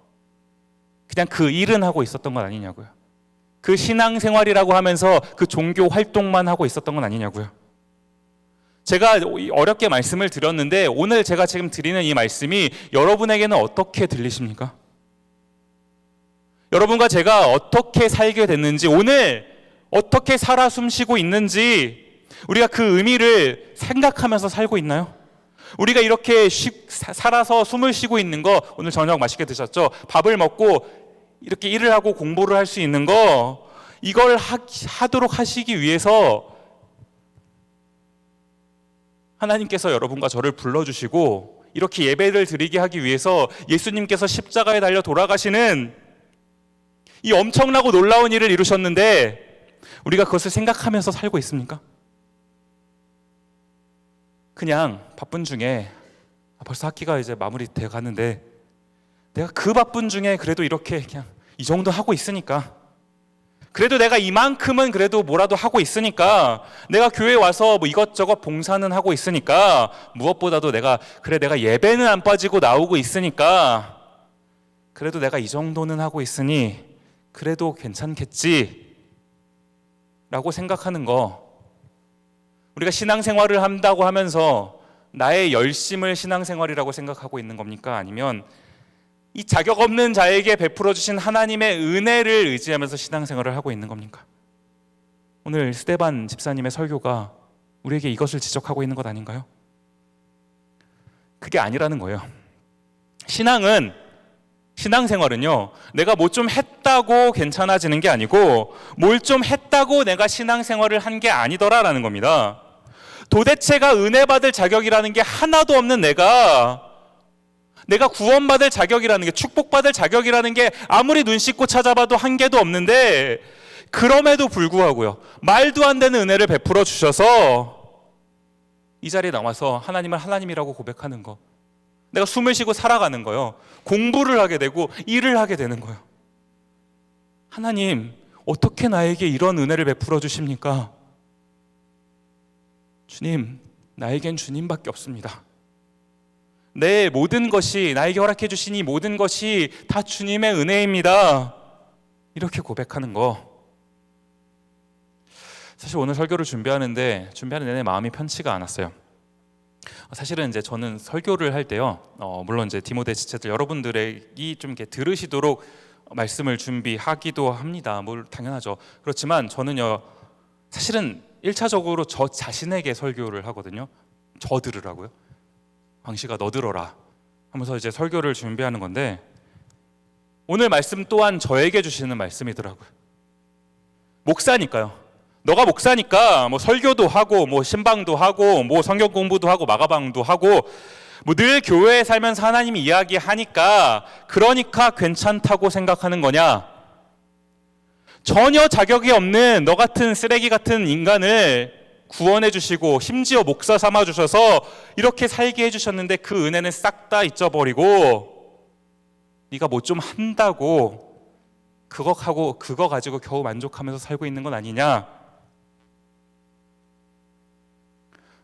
Speaker 1: 그냥 그 일은 하고 있었던 건 아니냐고요. 그 신앙생활이라고 하면서 그 종교 활동만 하고 있었던 건 아니냐고요. 제가 어렵게 말씀을 드렸는데 오늘 제가 지금 드리는 이 말씀이 여러분에게는 어떻게 들리십니까? 여러분과 제가 어떻게 살게 됐는지, 오늘 어떻게 살아 숨쉬고 있는지 우리가 그 의미를 생각하면서 살고 있나요? 우리가 이렇게 살아서 숨을 쉬고 있는 거, 오늘 저녁 맛있게 드셨죠? 밥을 먹고 이렇게 일을 하고 공부를 할 수 있는 거, 이걸 하도록 하시기 위해서 하나님께서 여러분과 저를 불러주시고 이렇게 예배를 드리게 하기 위해서 예수님께서 십자가에 달려 돌아가시는 이 엄청나고 놀라운 일을 이루셨는데 우리가 그것을 생각하면서 살고 있습니까? 그냥 바쁜 중에 벌써 학기가 이제 마무리돼 가는데 내가 그 바쁜 중에 그래도 이렇게 그냥 이 정도 하고 있으니까, 그래도 내가 이만큼은 그래도 뭐라도 하고 있으니까, 내가 교회에 와서 뭐 이것저것 봉사는 하고 있으니까, 무엇보다도 내가 예배는 안 빠지고 나오고 있으니까, 그래도 내가 이 정도는 하고 있으니 그래도 괜찮겠지 라고 생각하는 거, 우리가 신앙생활을 한다고 하면서 나의 열심을 신앙생활이라고 생각하고 있는 겁니까? 아니면 이 자격 없는 자에게 베풀어 주신 하나님의 은혜를 의지하면서 신앙생활을 하고 있는 겁니까? 오늘 스데반 집사님의 설교가 우리에게 이것을 지적하고 있는 것 아닌가요? 그게 아니라는 거예요. 신앙생활은요, 내가 뭐 좀 했다고 괜찮아지는 게 아니고 뭘 좀 했다고 내가 신앙생활을 한 게 아니더라라는 겁니다. 도대체가 은혜 받을 자격이라는 게 하나도 없는 내가 구원받을 자격이라는 게, 축복받을 자격이라는 게 아무리 눈 씻고 찾아봐도 한 개도 없는데, 그럼에도 불구하고요, 말도 안 되는 은혜를 베풀어 주셔서 이 자리에 나와서 하나님을 하나님이라고 고백하는 거, 내가 숨을 쉬고 살아가는 거요, 공부를 하게 되고 일을 하게 되는 거예요. 하나님, 어떻게 나에게 이런 은혜를 베풀어 주십니까? 주님, 나에겐 주님밖에 없습니다. 내 모든 것이, 나에게 허락해 주신 이 모든 것이 다 주님의 은혜입니다. 이렇게 고백하는 거. 사실 오늘 설교를 준비하는 내내 마음이 편치가 않았어요. 사실은 이제 저는 설교를 할 때요, 물론 이제 디모데 지체들 여러분들이 좀 이렇게 들으시도록 말씀을 준비하기도 합니다. 뭐 당연하죠. 그렇지만 저는요, 사실은 1차적으로 저 자신에게 설교를 하거든요. 저 들으라고요. 광시가 너 들어라 하면서 이제 설교를 준비하는 건데, 오늘 말씀 또한 저에게 주시는 말씀이더라고요. 목사니까요. 너가 목사니까 뭐 설교도 하고 뭐 신방도 하고 뭐 성경 공부도 하고 마가방도 하고 뭐 늘 교회에 살면서 하나님이 이야기하니까 그러니까 괜찮다고 생각하는 거냐? 전혀 자격이 없는 너 같은 쓰레기 같은 인간을 구원해 주시고 심지어 목사 삼아 주셔서 이렇게 살게 해 주셨는데 그 은혜는 싹 다 잊어버리고 네가 뭐 좀 한다고 그거 가지고 겨우 만족하면서 살고 있는 건 아니냐?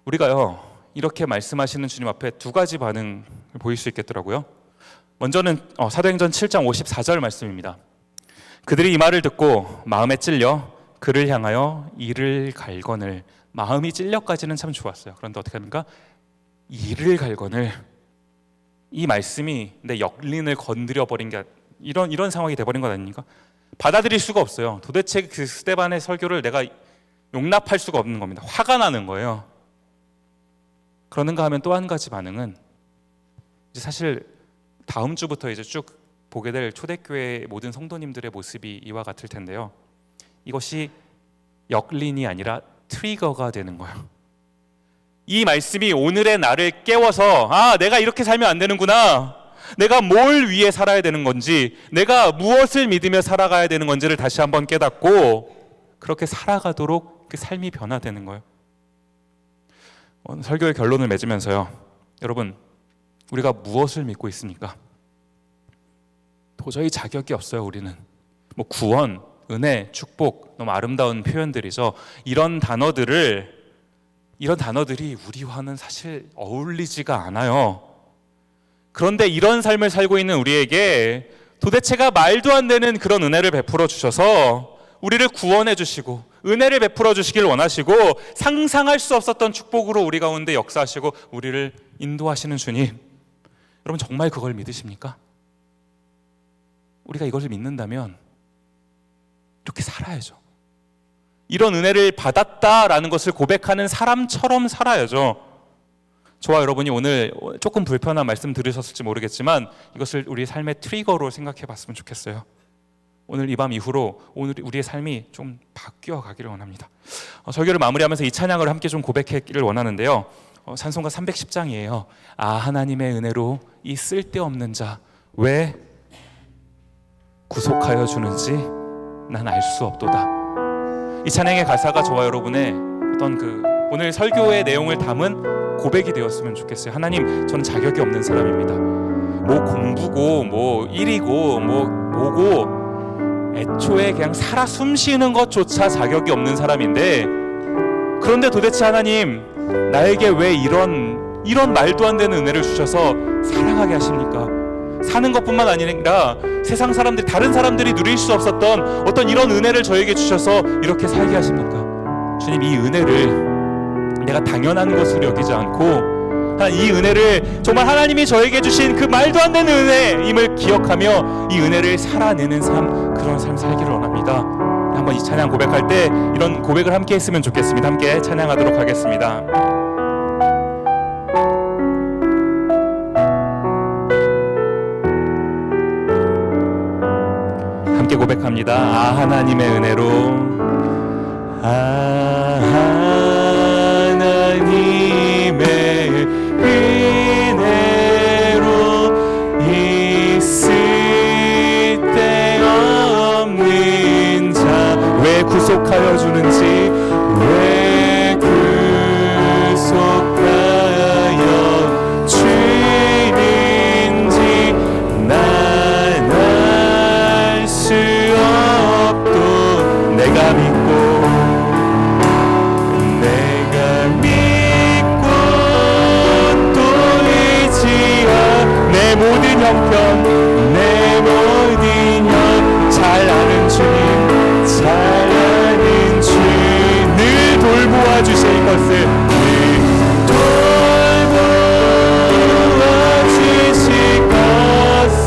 Speaker 1: 우리가요, 이렇게 말씀하시는 주님 앞에 두 가지 반응을 보일 수 있겠더라고요. 먼저는 사도행전 7장 54절 말씀입니다. 그들이 이 말을 듣고 마음에 찔려 그를 향하여 이를 갈거늘. 마음이 찔려까지는 참 좋았어요. 그런데 어떻게 합니까? 이를 갈거늘. 이 말씀이 내 역린을 건드려 버린 게 이런 상황이 돼버린 것 아닙니까? 받아들일 수가 없어요. 도대체 그 스데반의 설교를 내가 용납할 수가 없는 겁니다. 화가 나는 거예요. 그러는가 하면 또 한 가지 반응은, 이제 사실 다음 주부터 이제 쭉 보게 될 초대교회 모든 성도님들의 모습이 이와 같을 텐데요, 이것이 역린이 아니라 트리거가 되는 거예요. 이 말씀이 오늘의 나를 깨워서, 내가 이렇게 살면 안 되는구나, 내가 뭘 위해 살아야 되는 건지, 내가 무엇을 믿으며 살아가야 되는 건지를 다시 한번 깨닫고 그렇게 살아가도록 그 삶이 변화되는 거예요. 오늘 설교의 결론을 맺으면서요, 여러분, 우리가 무엇을 믿고 있습니까? 도저히 자격이 없어요. 우리는 뭐 구원, 은혜, 축복, 너무 아름다운 표현들이죠. 이런 단어들이 우리와는 사실 어울리지가 않아요. 그런데 이런 삶을 살고 있는 우리에게 도대체가 말도 안 되는 그런 은혜를 베풀어 주셔서 우리를 구원해 주시고 은혜를 베풀어 주시길 원하시고 상상할 수 없었던 축복으로 우리 가운데 역사하시고 우리를 인도하시는 주님, 여러분 정말 그걸 믿으십니까? 우리가 이것을 믿는다면 이렇게 살아야죠. 이런 은혜를 받았다라는 것을 고백하는 사람처럼 살아야죠. 저와 여러분이 오늘 조금 불편한 말씀 들으셨을지 모르겠지만 이것을 우리의 삶의 트리거로 생각해 봤으면 좋겠어요. 오늘 이 밤 이후로 오늘 우리의 삶이 좀 바뀌어 가기를 원합니다. 설교를 마무리하면서 이 찬양을 함께 좀 고백하기를 원하는데요, 찬송가 310장이에요. 하나님의 은혜로 이 쓸데없는 자 왜 구속하여 주는지 난 알 수 없도다. 이 찬양의 가사가 저와 여러분의 어떤 오늘 설교의 내용을 담은 고백이 되었으면 좋겠어요. 하나님, 저는 자격이 없는 사람입니다. 뭐 공부고 뭐 일이고 뭐고 애초에 그냥 살아 숨쉬는 것조차 자격이 없는 사람인데, 그런데 도대체 하나님, 나에게 왜 이런 말도 안 되는 은혜를 주셔서 살아가게 하십니까? 사는 것뿐만 아니라 세상 사람들이, 다른 사람들이 누릴 수 없었던 어떤 이런 은혜를 저에게 주셔서 이렇게 살게 하십니까? 주님, 이 은혜를 내가 당연한 것으로 여기지 않고 이 은혜를 정말 하나님이 저에게 주신 그 말도 안 되는 은혜임을 기억하며 이 은혜를 살아내는 삶, 그런 삶 살기를 원합니다. 한번 이 찬양 고백할 때 이런 고백을 함께 했으면 좋겠습니다. 함께 찬양하도록 하겠습니다. 함께 고백합니다. 아, 하나님의 은혜로, 아, 하나님의 은혜로 있을 데 없는 자, 왜 구속하여 주는지, 왜 구속하여 주는지 난 알 수 없도 내가 믿고 내 모든 형편, 내 모든 형, 잘 아는 주님, 잘 아는 주, 늘 돌보아 주실 것을, 늘 돌보아 주실 것을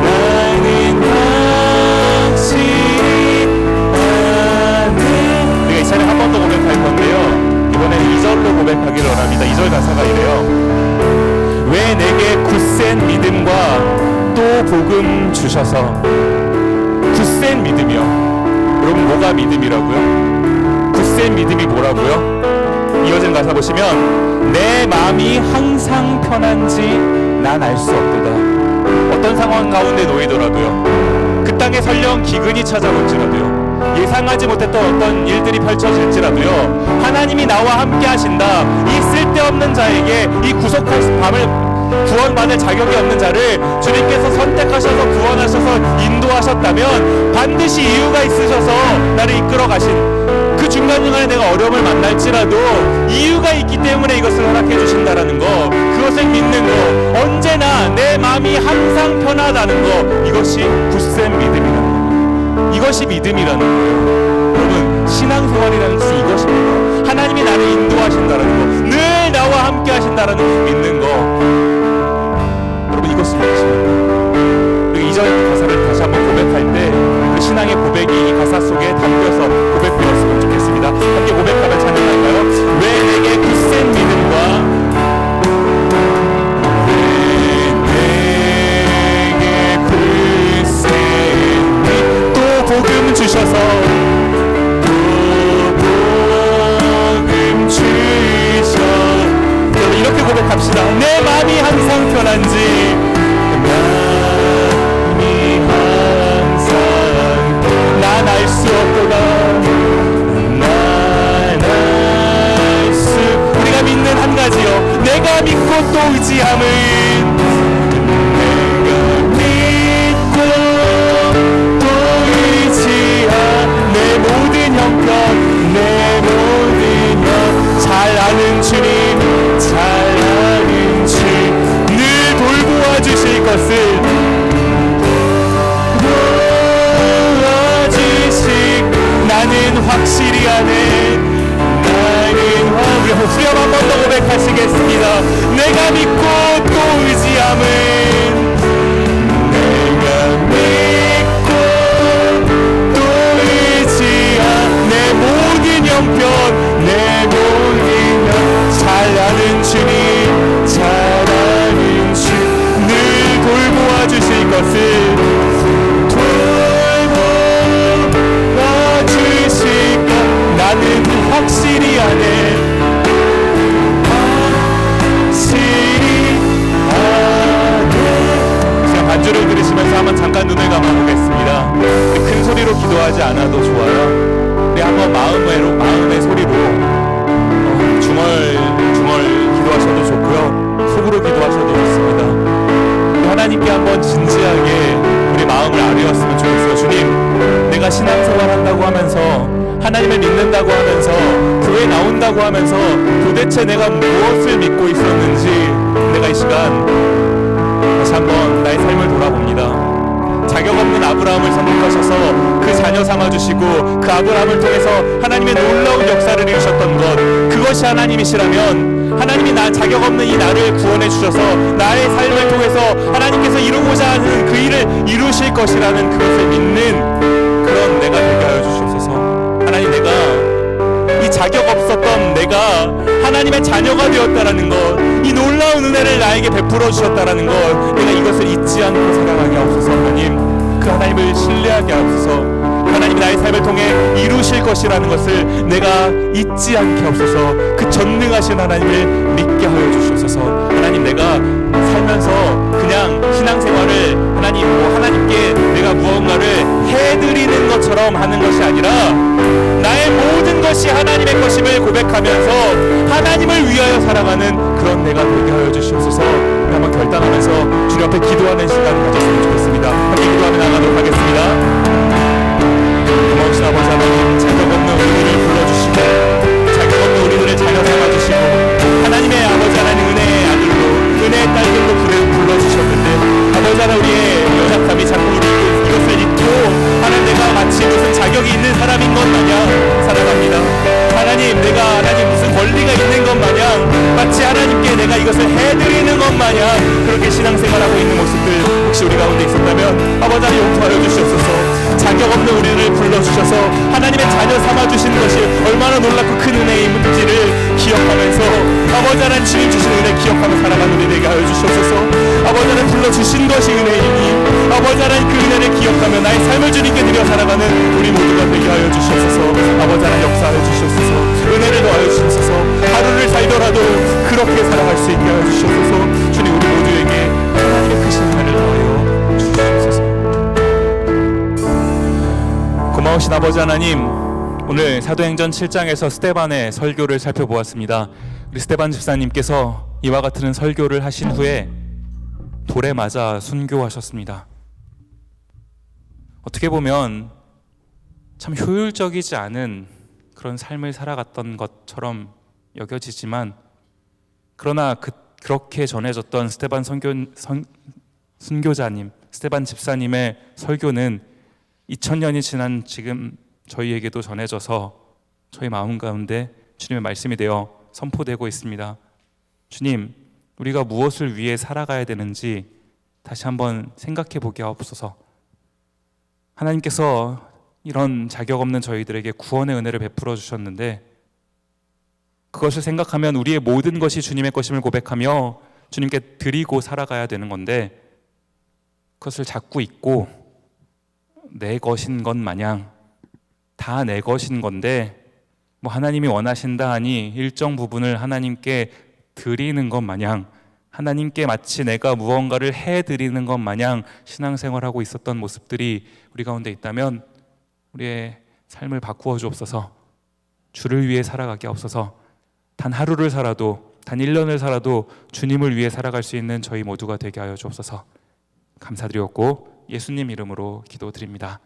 Speaker 1: 나는 확실히 아는. 우리가 이 찬양 한 번 더 고백할 건데요, 이번엔 2절로 고백하기를 원합니다. 2절 가사가 이래요. 왜 내게 굳센 믿음과 또 복음 주셔서. 굳센 믿음이요. 여러분, 뭐가 믿음이라고요? 굳센 믿음이 뭐라고요? 이어진 가사 보시면 내 마음이 항상 편한지 난 알 수 없도다. 어떤 상황 가운데 놓이더라도요, 그 땅에 설령 기근이 찾아올지라도요, 예상하지 못했던 어떤 일들이 펼쳐질지라도요, 하나님이 나와 함께 하신다. 이 쓸데없는 자에게 이 구속할 밤을 구원받을 자격이 없는 자를 주님께서 선택하셔서 구원하셔서 인도하셨다면 반드시 이유가 있으셔서 나를 이끌어 가신, 그 중간중간에 내가 어려움을 만날지라도 이유가 있기 때문에 이것을 허락해 주신다라는 거, 그것을 믿는 거, 언제나 내 마음이 항상 편하다는 거, 이것이 굳센 믿음이라는 거, 이것이 믿음이라는 거예요. 여러분, 신앙생활이라는 것이 이것입니다. 하나님이 나를 인도하신다라는 거, 늘 나와 함께 하신다라는 거 믿는 거, 여러분, 이것을 믿으십니다. 그리고 2절 가사를 다시 한번 고백할 때 그 신앙의 고백이 이 가사 속에 담겨서 고백되었으면 좋겠습니다. 함께 고백하며 찬양할까요? 왜 내게 굳센 믿음과, 왜 내게 굳센 믿음 또 복음 주셔서, 또 복음 주셔. 여러분, 이렇게 고백합시다. 내 마음이 항상 편한지, 난 알 수 없도다. 난 알 수, 우리가 믿는 한 가지요, 내가 믿고 또 의지함은, 내가 믿고 또 의지함, 내 모든 형편, 내 모든 형, 잘 아는 주님, 잘 아는 주, 늘 돌보아 주실 것을 나는 확실히 아네. 나는 우리 후렴 한 번 더 고백하시겠습니다. 내가 믿고 또 의지함은, 내가 믿고 또 의지함, 내 모든 형편, 내 모든 형, 잘 아는 주님, 잘 아는 주, 늘 돌보아 주실 것을 나는 확실히 아네. 확실히 아네. 지금 반주를 들으시면서 한번 잠깐 눈을 감아보겠습니다. 큰 소리로 기도하지 않아도 좋아요. 우리 한번 마음의 소리로 중얼중얼 기도하셔도 좋고요, 속으로 기도하셔도 좋습니다. 하나님께 한번 진지하게 우리 마음을 아뢰었으면 좋겠어요. 주님, 내가 신앙생활 한다고 하면서, 하나님을 믿는다고 하면서, 교회 나온다고 하면서 도대체 내가 무엇을 믿고 있었는지 내가 이 시간 아브라함을 선택하셔서 그 자녀 삼아주시고 그 아브라함을 통해서 하나님의 놀라운 역사를 이루셨던 것, 그것이 하나님이시라면 하나님이 자격 없는 이 나를 구원해 주셔서 나의 삶을 통해서 하나님께서 이루고자 하는 그 일을 이루실 것이라는 그것을 믿는 그런 내가 되게 하여 주시옵소서. 하나님, 내가 이 자격 없었던 내가 하나님의 자녀가 되었다라는 것, 이 놀라운 은혜를 나에게 베풀어 주셨다라는 것, 내가 이것을 잊지 않고 살아가게 하옵소서. 하나님, 그 하나님을 신뢰하게 하옵소서. 하나님이 나의 삶을 통해 이루실 것이라는 것을 내가 잊지 않게 하옵소서. 그 전능하신 하나님을 믿게 하여 주시옵소서. 하나님, 내가 살면서 그냥 신앙생활을 하나님께 내가 무언가를 해드리는 것처럼 하는 것이 아니라 나의 모든 것이 하나님의 것임을 고백하면서 하나님을 위하여 살아가는 그런 내가 되게 하여 주시옵소서. 우리 한번 결단하면서 주님 앞에 기도하는 시간 가졌으면 좋겠습니다. 함께 기도하며 나가도록 하겠습니다. 고마우신 아버지 하나님, 자격 없는 우리들을 불러주시고 자격 없는 우리들을 자녀 삼아주시고 하나님의 아버지 하나님 은혜의 아들로 은혜의 딸들로 불러주셨는데 아버지 하나님, 우리의 연약함이 자꾸 이것을 잊고 하나님, 내가 마치 무슨 자격이 있는 사람인 것 마냥 살아갑니다. 하나님, 내가 무슨 권리가 있는 것 마냥, 마치 하나님께 내가 이것을 해드리는 것 마냥 그렇게 신앙생활하고 있는 모습들 혹시 우리 가운데 있었다면 아버지 하나님, 용서하여 주시옵소서. 자격 없는 우리를 불러주셔서 하나님의 자녀 삼아주신 것이 얼마나 놀랍고 큰 은혜인지를 기억하면서 아버지 하나님, 주님 주신 은혜 기억하며 살아가는 우리 되게 하여 주시옵소서. 아버지 하나님, 불러주신 것이 은혜이니 아버지 하나님, 그 은혜를 기억하며 나의 삶을 주님께 드려 살아가는 우리 모두가 되게 하여 주시옵소서. 아버지 하나님, 역사하여 주시옵소서. 은혜를 더하여 주시옵소서. 하루를 살더라도 그렇게 살아갈 수 있게 하여 주시옵소서. 주님, 우리 모두에게 하나님의 크신 은혜를 더하여 주시옵소서. 고마우신 아버지 하나님, 오늘 사도행전 7장에서 스데반의 설교를 살펴보았습니다. 우리 스데반 집사님께서 이와 같은 설교를 하신 후에 돌에 맞아 순교하셨습니다. 어떻게 보면 참 효율적이지 않은 그런 삶을 살아갔던 것처럼 여겨지지만, 그러나 그렇게 전해졌던 스데반 순교자님, 스데반 집사님의 설교는 2000년이 지난 지금 저희에게도 전해져서 저희 마음 가운데 주님의 말씀이 되어 선포되고 있습니다. 주님, 우리가 무엇을 위해 살아가야 되는지 다시 한번 생각해 보게 하옵소서. 하나님께서 이런 자격 없는 저희들에게 구원의 은혜를 베풀어 주셨는데, 그것을 생각하면 우리의 모든 것이 주님의 것임을 고백하며 주님께 드리고 살아가야 되는 건데, 그것을 자꾸 잊고 내 것인 것 마냥 다 내 것인 건데 하나님이 원하신다 하니 일정 부분을 하나님께 드리는 것 마냥, 하나님께 마치 내가 무언가를 해드리는 것 마냥 신앙생활하고 있었던 모습들이 우리 가운데 있다면 우리의 삶을 바꾸어 주옵소서. 주를 위해 살아가게 하옵소서. 단 하루를 살아도, 단 1년을 살아도 주님을 위해 살아갈 수 있는 저희 모두가 되게 하여 주옵소서. 감사드리옵고 예수님 이름으로 기도드립니다.